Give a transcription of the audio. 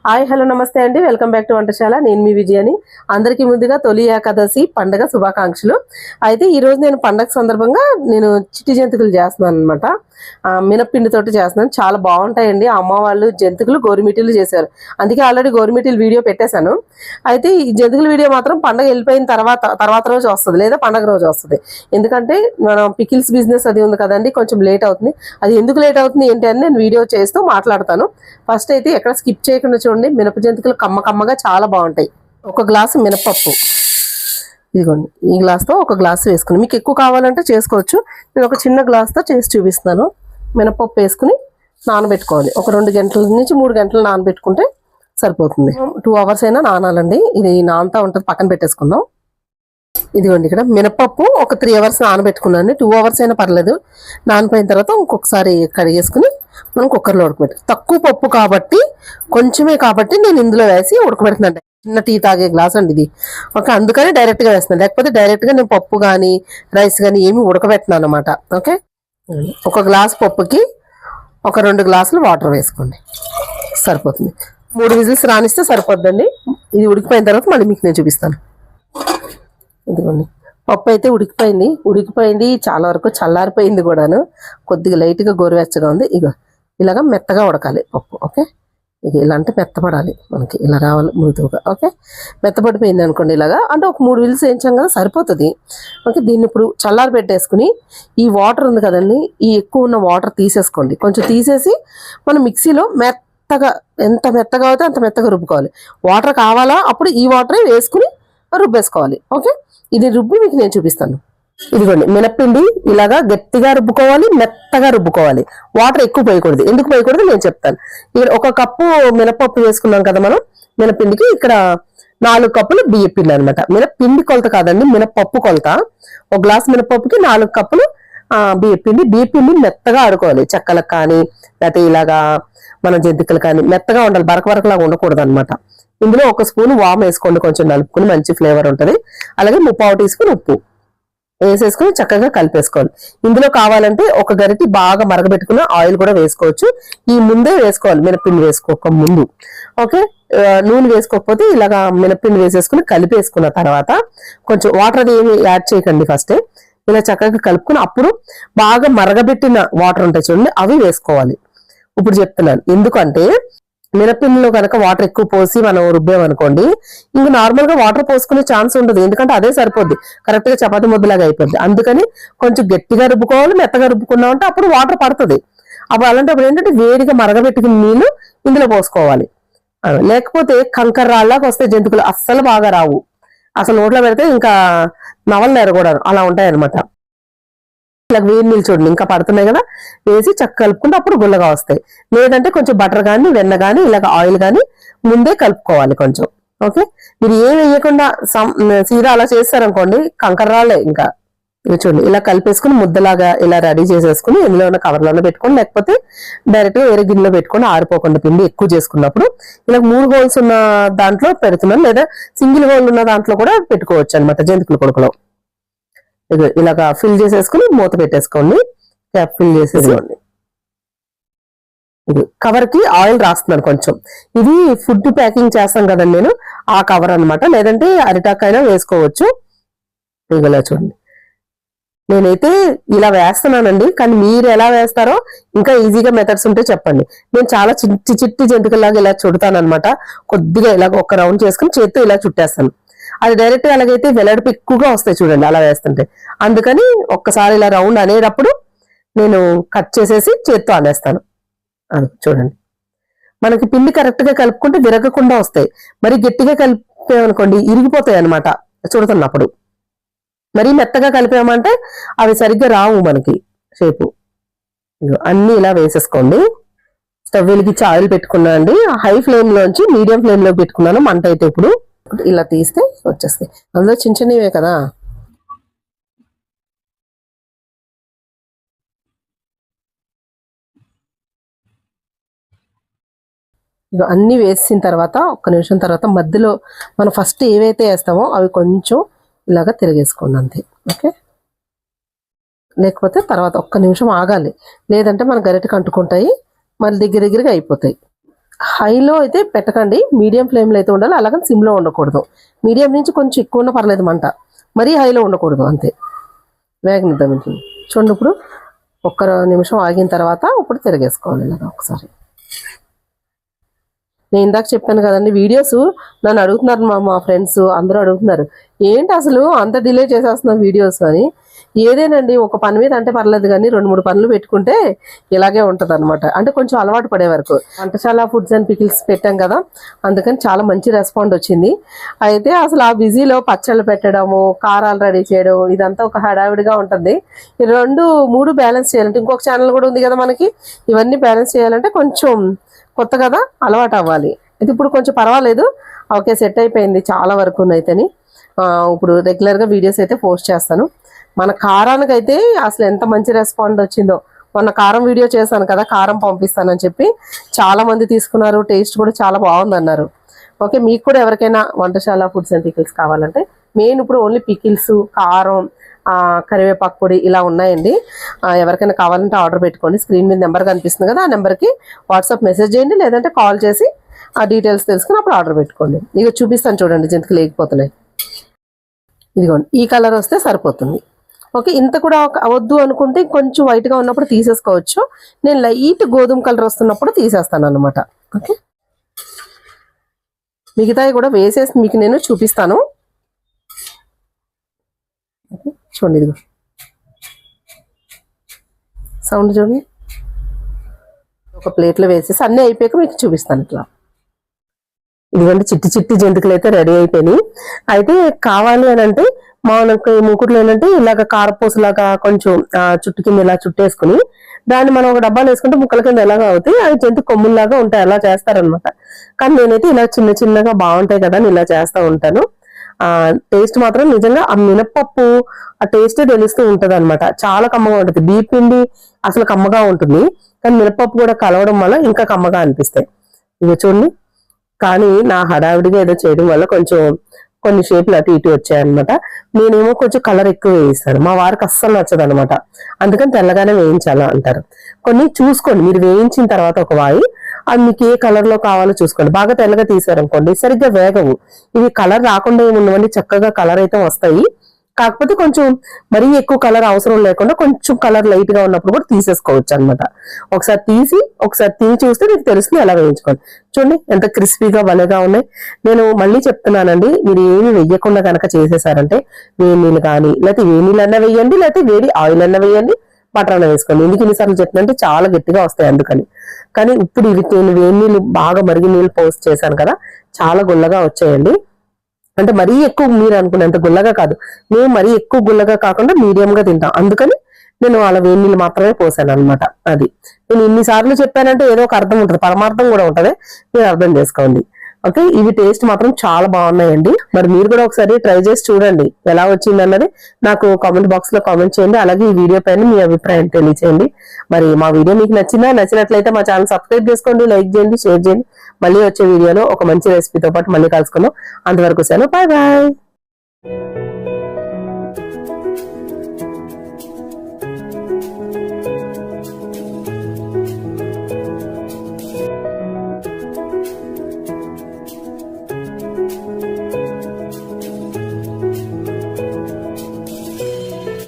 Hi hello నమస్తే అండి, welcome back to వంటశాల. నేను మీ విజయాని. అందరికీ ముందుగా తొలి ఏకాదశి పండగ శుభాకాంక్షలు. అయితే ఈరోజు నేను పండగ సందర్భంగా నేను చిట్టి జంతికలు చేస్తున్నాను అనమాట. మినప్పిండితోటి చేస్తున్నాను, చాలా బాగుంటాయండి. అమ్మ వాళ్ళు జంతికలు గోరుమిటీలు చేశారు, అందుకే ఆల్రెడీ గోరుమిటీలు వీడియో పెట్టేశాను. అయితే ఈ జంతికల వీడియో మాత్రం పండగ వెళ్ళిపోయిన తర్వాత రోజు వస్తుంది, లేదా పండగ రోజు వస్తుంది. ఎందుకంటే మనం పికిల్స్ బిజినెస్ అది ఉంది కదండి, కొంచెం లేట్ అవుతుంది. అది ఎందుకు లేట్ అవుతుంది ఏంటి అని నేను వీడియో చేస్తూ మాట్లాడతాను. ఫస్ట్ అయితే ఎక్కడ స్కిప్ చేయకుండా చూడండి. మినప జంతికలు కమ్మగా చాలా బాగుంటాయి. ఒక గ్లాసు మినపప్పు, ఇదిగోండి ఈ గ్లాస్తో ఒక గ్లాసు వేసుకుని, మీకు ఎక్కువ కావాలంటే చేసుకోవచ్చు. నేను ఒక చిన్న గ్లాస్తో చేసి చూపిస్తున్నాను. మినపప్పు వేసుకుని నానబెట్టుకోవాలి. ఒక 2 గంటల నుంచి 3 గంటలు నానబెట్టుకుంటే సరిపోతుంది. 2 అవర్స్ అయినా నానాలండి. ఇది నానుతా ఉంటుంది, పక్కన పెట్టేసుకుందాం. ఇదిగోండి ఇక్కడ మినపప్పు ఒక 3 అవర్స్ నానబెట్టుకున్నాను. 2 అవర్స్ అయినా పర్లేదు. నానిపోయిన తర్వాత ఇంకొకసారి కడిగేసుకుని మనం కుక్కర్లో ఉడకబెట్టాలి. తక్కువ పప్పు కాబట్టి, కొంచెమే కాబట్టి నేను ఇందులో వేసి ఉడకబెడుతున్నాను. చిన్న టీ తాగే గ్లాస్ అండి ఇది. ఓకే, అందుకని డైరెక్ట్గా వేస్తున్నాను. లేకపోతే డైరెక్ట్గా నేను పప్పు కానీ రైస్ కానీ ఏమి ఉడకబెట్టినాను అనమాట. ఓకే, ఒక గ్లాస్ పప్పుకి ఒక 2 గ్లాసులు వాటర్ వేసుకోండి, సరిపోతుంది. 3 విజిల్స్ రానిస్తే సరిపోద్దండి. ఇది ఉడికిపోయిన తర్వాత మళ్ళీ మీకు నేను చూపిస్తాను. ఇదిగోండి పప్పు అయితే ఉడికిపోయింది చాలా వరకు, చల్లారిపోయింది కూడాను. కొద్దిగా లైట్గా గోరువెచ్చగా ఉంది. ఇక ఇలాగ మెత్తగా ఉడకాలి పప్పు. ఓకే, ఇక ఇలా అంటే మెత్తపడాలి, మనకి ఇలా రావాలి మృదువుగా. ఓకే, మెత్తపడిపోయింది అనుకోండి ఇలాగా, అంటే ఒక 3 విజిల్స్ వేయించాం కదా సరిపోతుంది. ఓకే, దీన్ని ఇప్పుడు చల్లారి పెట్టేసుకుని ఈ వాటర్ ఉంది కదండి, ఈ ఎక్కువ ఉన్న వాటర్ తీసేసుకోండి. కొంచెం తీసేసి మనం మిక్సీలో మెత్తగా, ఎంత మెత్తగా అవుతే అంత మెత్తగా రుబ్బుకోవాలి. వాటర్ కావాలా అప్పుడు ఈ వాటరే వేసుకుని రుబ్బేసుకోవాలి. ఓకే, ఇది రుబ్బి మీకు నేను చూపిస్తాను. ఇదిగోండి మినప్పిండి ఇలాగా గట్టిగా రుబ్బుకోవాలి, మెత్తగా రుబ్బుకోవాలి. వాటర్ ఎక్కువ పోయకూడదు. ఎందుకు పోయకూడదు నేను చెప్తాను. ఇక్కడ 1 కప్పు మినపప్పు వేసుకున్నాం కదా మనం. మినపిండికి ఇక్కడ 4 కప్పులు బియ్య పిండి అనమాట. మినపిండి కొలత కాదండి, మినపప్పు కొలత. 1 గ్లాస్ మినపప్పుకి 4 కప్పులు బియ్య పిండి మెత్తగా ఆడుకోవాలి. చెక్కలకు కానీ లేకపోతే ఇలాగా మన జంతికలు కానీ మెత్తగా ఉండాలి, బరకలాగా ఉండకూడదు అనమాట. ఇందులో 1 స్పూన్ వామ్ వేసుకోండి, కొంచెం నలుపుకుని మంచి ఫ్లేవర్ ఉంటుంది. అలాగే 3/4 టీ స్పూన్ ఉప్పు వేసేసుకుని చక్కగా కలిపేసుకోవాలి. ఇందులో కావాలంటే 1 గరిటె బాగా మరగబెట్టుకున్న ఆయిల్ కూడా వేసుకోవచ్చు. ఈ ముందే వేసుకోవాలి, మినపిండి వేసుకోక ముందు. ఓకే, నూనె వేసుకోకపోతే ఇలాగా మినపిండి వేసేసుకుని కలిపేసుకున్న తర్వాత కొంచెం వాటర్ అది ఏమి యాడ్ చేయకండి. ఫస్టే ఇలా చక్కగా కలుపుకుని అప్పుడు బాగా మరగబెట్టిన వాటర్ ఉంటాయి చూడండి, అవి వేసుకోవాలి. ఇప్పుడు చెప్తున్నాను ఎందుకంటే మినపిండిలో కనుక వాటర్ ఎక్కువ పోసి మనం రుబ్బామనుకోండి, ఇంకా నార్మల్ గా వాటర్ పోసుకునే ఛాన్స్ ఉండదు. ఎందుకంటే అదే సరిపోద్ది, కరెక్ట్ గా చపాతీ ముద్దలాగా అయిపోద్ది. అందుకని కొంచెం గట్టిగా రుబ్బుకోవాలి. మెత్తగా రుబ్బుకున్నామంటే అప్పుడు వాటర్ పడుతుంది. అప్పుడు అలాంటప్పుడు ఏంటంటే వేడిగా మరగబెట్టుకున్న నీళ్లు ఇందులో పోసుకోవాలి. లేకపోతే కంకర రాళ్ళకి వస్తే జంతికలు అస్సలు బాగా రావు. అసలు నోట్లో పెడితే ఇంకా నవలలేరు కూడా, అలా ఉంటాయి అనమాట. ఇలా వేడి నీళ్ళు చూడండి ఇంకా పడుతున్నాయి కదా, వేసి చక్క కలుపుకుంటే అప్పుడు గుల్లగా వస్తాయి. లేదంటే కొంచెం బటర్ కానీ వెన్న కానీ ఇలాగ ఆయిల్ కానీ ముందే కలుపుకోవాలి కొంచెం. ఓకే, మీరు ఏం వేయకుండా సీదా అలా చేస్తారనుకోండి కంకర రాళ్ళే. ఇంకా ఇవి చూడండి ఇలా కలిపేసుకుని ముద్దలాగా ఇలా రెడీ చేసేసుకుని ఇందులో ఉన్న కవర్లోనే పెట్టుకోండి, లేకపోతే డైరెక్ట్ గా వేరే గిన్నెలో పెట్టుకొని ఆరిపోకుండా పిండి ఎక్కువ చేసుకున్నప్పుడు ఇలా 3 హోల్స్ ఉన్న దాంట్లో పెడుతున్నాను, లేదా సింగిల్ హోల్ ఉన్న దాంట్లో కూడా పెట్టుకోవచ్చు అనమాట జంతికల కొడుకులో. ఇది ఇలాగా ఫిల్ చేసేసుకుని మూత పెట్టేసుకోండి, క్యాప్ ఫిల్ చేసేసుకోండి. ఇది కవర్ కి ఆయిల్ రాస్తున్నాను కొంచెం. ఇది ఫుడ్ ప్యాకింగ్ చేస్తాం కదండి నేను, ఆ కవర్ అనమాట. లేదంటే అరిటాక్ అయినా వేసుకోవచ్చు. ఇలా చూడండి నేనైతే ఇలా వేస్తున్నానండి, కానీ మీరు ఎలా వేస్తారో ఇంకా ఈజీగా మెథడ్స్ ఉంటే చెప్పండి. నేను చాలా చిట్టి జంతికల్లాగా ఇలా చుడతాను అనమాట. కొద్దిగా ఇలాగ 1 రౌండ్ చేసుకుని చేత్తో ఇలా చుట్టేస్తాను. అది డైరెక్ట్ అలాగైతే వెల్లడిపి ఎక్కువగా వస్తాయి చూడండి అలా వేస్తుంటే. అందుకని ఒక్కసారి ఇలా రౌండ్ అనేటప్పుడు నేను కట్ చేసేసి చేత్తో అనేస్తాను. అది చూడండి మనకి పిండి కరెక్ట్ గా కలుపుకుంటే విరగకుండా వస్తాయి. మరి గట్టిగా కలిపామనుకోండి ఇరిగిపోతాయి అనమాట చుడుతున్నప్పుడు. మరీ మెత్తగా కలిపామంటే అవి సరిగ్గా రావు మనకి షేపు. అన్ని ఇలా వేసేసుకోండి. స్టవ్ వెలిగించి ఆయిల్ పెట్టుకున్నా అండి. హై ఫ్లేమ్ లోంచి మీడియం ఫ్లేమ్ లో పెట్టుకున్నాను మంట అయితే. ఇప్పుడు ఇలా తీస్తే వచ్చేస్తాయి. అందులో చిన్నవే కదా. ఇక అన్ని వేసిన తర్వాత 1 నిమిషం తర్వాత మధ్యలో మనం ఫస్ట్ ఏవైతే వేస్తామో అవి కొంచెం ఇలాగా తిరిగేసుకోండి అంతే. ఓకే, లేకపోతే తర్వాత 1 నిమిషం ఆగాలి, లేదంటే మన గరిటెకి అంటుకుంటాయి, మళ్ళీ దగ్గరగా అయిపోతాయి. హైలో అయితే పెట్టకండి, మీడియం ఫ్లేమ్లో అయితే ఉండాలి, అలాగని సిమ్లో ఉండకూడదు. మీడియం నుంచి కొంచెం ఎక్కువ ఉన్న పర్లేదు మంట, మరీ హైలో ఉండకూడదు, అంతే. వేగనిద్దాం ఇంట్లో. చూడండి ఇప్పుడు 1 నిమిషం ఆగిన తర్వాత ఇప్పుడు తిరగేసుకోవాలి ఇలాగా ఒకసారి. నేను ఇందాక చెప్పాను కదండి, వీడియోస్ నన్ను అడుగుతున్నారు, మా ఫ్రెండ్స్ అందరూ అడుగుతున్నారు, ఏంటి అసలు అంత డిలే చేసేస్తున్నాం వీడియోస్ అని. ఏదేనండి, ఒక పని మీద అంటే పర్లేదు, కానీ 2-3 పనులు పెట్టుకుంటే ఇలాగే ఉంటుంది అనమాట. అంటే కొంచెం అలవాటు పడే వరకు. వంటశాల ఫుడ్స్ అండ్ పికిల్స్ పెట్టాం కదా, అందుకని చాలా మంచి రెస్పాండ్ వచ్చింది. అయితే అసలు ఆ బిజీలో పచ్చళ్ళు పెట్టడము, కారాలు రెడీ చేయడం, ఇదంతా ఒక హడావిడిగా ఉంటుంది. 2-3 బ్యాలెన్స్ చేయాలంటే, ఇంకొక ఛానల్ కూడా ఉంది కదా మనకి, ఇవన్నీ బ్యాలెన్స్ చేయాలంటే కొంచెం కొత్త కదా, అలవాటు అవ్వాలి. ఇది ఇప్పుడు కొంచెం పర్వాలేదు, ఓకే, సెట్ అయిపోయింది చాలా వరకు అయితేని. ఇప్పుడు రెగ్యులర్గా వీడియోస్ అయితే పోస్ట్ చేస్తాను. మన కారానికి అయితే అసలు ఎంత మంచి రెస్పాండ్ వచ్చిందో. మొన్న కారం వీడియో చేశాను కదా, కారం పంపిస్తానని చెప్పి చాలా మంది తీసుకున్నారు, టేస్ట్ కూడా చాలా బాగుందన్నారు. ఓకే, మీకు కూడా ఎవరికైనా వంటశాల ఫుడ్స్ అండ్ పికిల్స్ కావాలంటే, మెయిన్ ఇప్పుడు ఓన్లీ పికిల్స్, కారం, కరివేపాకు పొడి ఇలా ఉన్నాయండి. ఎవరికైనా కావాలంటే ఆర్డర్ పెట్టుకోండి. స్క్రీన్ మీద నెంబర్ కనిపిస్తుంది కదా, ఆ నెంబర్కి వాట్సాప్ మెసేజ్ చేయండి, లేదంటే కాల్ చేసి ఆ డీటెయిల్స్ తెలుసుకుని అప్పుడు ఆర్డర్ పెట్టుకోండి. ఇక చూపిస్తాను చూడండి, జంతికలు లేకపోతున్నాయి. ఇదిగోండి, ఈ కలర్ వస్తే సరిపోతుంది. ఓకే, ఇంత కూడా వద్దు అనుకుంటే కొంచెం వైట్గా ఉన్నప్పుడు తీసేసుకోవచ్చు. నేను లైట్ గోధుమ కలర్ వస్తున్నప్పుడు తీసేస్తాను అనమాట. ఓకే, మిగతాయి కూడా వేసేసి మీకు నేను చూపిస్తాను. ఓకే, చూడండి, ఇదిగో సౌండ్ చూడండి. ఒక ప్లేట్లో వేసేసి అన్నీ అయిపోయాక మీకు చూపిస్తాను ఇట్లా. ఇదిగోండి, చిట్టి చిట్టి జంతికలు అయితే రెడీ అయిపోయినాయి. అయితే కావాలి అని అంటే మనకు మూకుట్లో ఏంటంటే ఇలాగ కారపూసలాగా కొంచెం చుట్టు కింద ఇలా చుట్టేసుకుని దాన్ని మనం ఒక డబ్బాలు వేసుకుంటే ముక్కల కింద ఎలాగా అవుతాయి, అవి జంతు కొమ్ముల్లాగా ఉంటాయి, అలా చేస్తారనమాట. కానీ నేనైతే ఇలా చిన్న చిన్నగా బాగుంటాయి కదా అని ఇలా చేస్తూ ఉంటాను. టేస్ట్ మాత్రం నిజంగా ఆ మినపప్పు ఆ టేస్టే తెలుస్తూ ఉంటది అనమాట. చాలా కమ్మగా ఉంటుంది. బియ్యం పిండి అసలు కమ్మగా ఉంటుంది, కానీ మినపప్పు కూడా కలవడం వల్ల ఇంకా కమ్మగా అనిపిస్తాయి. ఇవి చూడండి. కానీ నా హడావిడిగా ఏదో చేయడం వల్ల కొంచెం కొన్ని షేపులు అటు ఇటు వచ్చాయన్నమాట. నేనేమో కొంచెం కలర్ ఎక్కువ వేయిస్తాను, మా వారికి అస్సలు నచ్చదు అనమాట. అందుకని తెల్లగానే వేయించాలా అంటారు. కొన్ని చూసుకోండి, మీరు వేయించిన తర్వాత ఒక వాయి అది మీకు ఏ కలర్ లో కావాలో చూసుకోండి. బాగా తెల్లగా తీసారనుకోండి సరిగ్గా వేగవు. ఇవి కలర్ రాకుండా ఏముండవండి, చక్కగా కలర్ అయితే వస్తాయి. కాకపోతే కొంచెం మరీ ఎక్కువ కలర్ అవసరం లేకుండా కొంచెం కలర్ లైట్ గా ఉన్నప్పుడు కూడా తీసేసుకోవచ్చు అనమాట. ఒకసారి తిని చూస్తే మీకు తెలుస్తుంది ఎలా వేయించుకోండి. చూడండి ఎంత క్రిస్పీగా భలేగా ఉన్నాయి. నేను మళ్ళీ చెప్తున్నానండి, మీరు ఏమి వెయ్యకుండా కనుక చేసేసారంటే వేడి నీళ్ళు కానీ, లేకపోతే వేడి నీళ్ళు అన్నా వేయండి, లేకపోతే వేడి ఆయిల్ అన్నా వేయండి, బటర్ అన్న వేసుకోండి. ఎందుకు ఇన్నిసార్లు చెప్తుందంటే చాలా గట్టిగా వస్తాయి అందుకని. కానీ ఇప్పుడు ఇవి నేను వేడి నీళ్ళు బాగా మరిగి నీళ్ళు పోస్ట్ చేశాను కదా, చాలా గుల్లగా వచ్చాయండి. అంటే మరీ ఎక్కువ మీరు అనుకున్నంత గుల్లగా కాదు, మేము మరీ ఎక్కువ గుల్లగా కాకుండా మీడియం గా తింటాం, అందుకని నేను అలా వేడి నీళ్ళు మాత్రమే పోసాను అనమాట. అది నేను ఇన్నిసార్లు చెప్పానంటే ఏదో ఒక అర్థం ఉంటుంది, పరమార్థం కూడా ఉంటది, మీరు అర్థం చేసుకోండి. ఓకే, ఇవి టేస్ట్ మాత్రం చాలా బాగున్నాయండి. మరి మీరు కూడా ఒకసారి ట్రై చేసి చూడండి ఎలా వచ్చింది అన్నది నాకు కామెంట్ బాక్స్ లో కామెంట్ చేయండి. అలాగే ఈ వీడియో పైన మీ అభిప్రాయం తెలియచేయండి. మరి మా వీడియో మీకు నచ్చినట్లయితే మా ఛానల్ సబ్స్క్రైబ్ చేసుకోండి, లైక్ చేయండి, షేర్ చేయండి. మళ్ళీ వచ్చే వీడియోలో ఒక మంచి రెసిపీతో పాటు మళ్ళీ కలుసుకుందాం. అంతవరకు సెలవు, బాయ్ బాయ్.